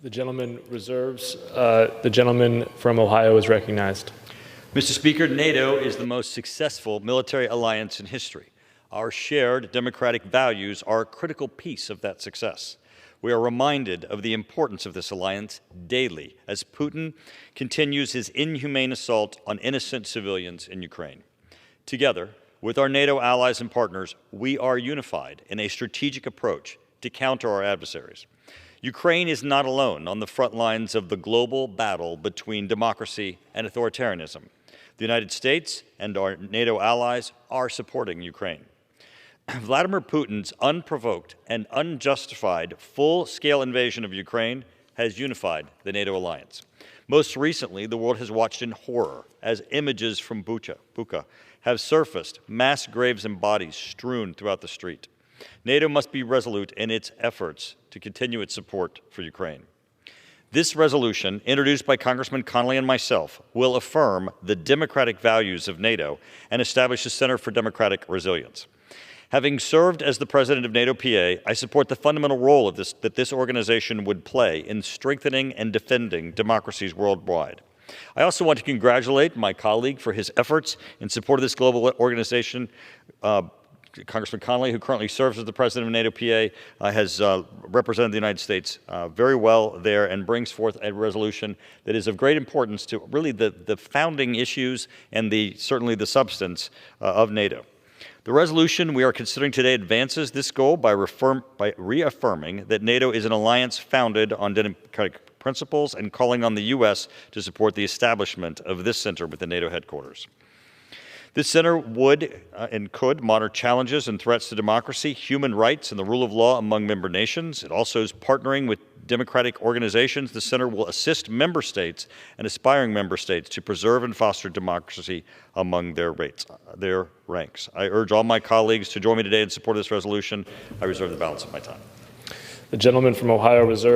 The gentleman reserves. The gentleman from Ohio is recognized. Mr. Speaker, NATO is the most successful military alliance in history. Our shared democratic values are a critical piece of that success. We are reminded of the importance of this alliance daily as Putin continues his inhumane assault on innocent civilians in Ukraine. Together, with our NATO allies and partners, we are unified in a strategic approach to counter our adversaries. Ukraine is not alone on the front lines of the global battle between democracy and authoritarianism. The United States and our NATO allies are supporting Ukraine. Vladimir Putin's unprovoked and unjustified full-scale invasion of Ukraine has unified the NATO alliance. Most recently, the world has watched in horror as images from Bucha have surfaced, mass graves and bodies strewn throughout the street. NATO must be resolute in its efforts to continue its support for Ukraine. This resolution, introduced by Congressman Connolly and myself, will affirm the democratic values of NATO and establish a Center for Democratic Resilience. Having served as the president of NATO PA, I support the fundamental role of that this organization would play in strengthening and defending democracies worldwide. I also want to congratulate my colleague for his efforts in support of this global organization. Congressman Connolly, who currently serves as the president of NATO PA, has represented the United States very well there and brings forth a resolution that is of great importance to really the founding issues and certainly the substance of NATO. The resolution we are considering today advances this goal by reaffirming that NATO is an alliance founded on democratic principles and calling on the U.S. to support the establishment of this center within NATO headquarters. This center would and could monitor challenges and threats to democracy, human rights, and the rule of law among member nations. It also is partnering with democratic organizations. The center will assist member states and aspiring member states to preserve and foster democracy among their ranks. I urge all my colleagues to join me today in support of this resolution. I reserve the balance of my time. The gentleman from Ohio reserves.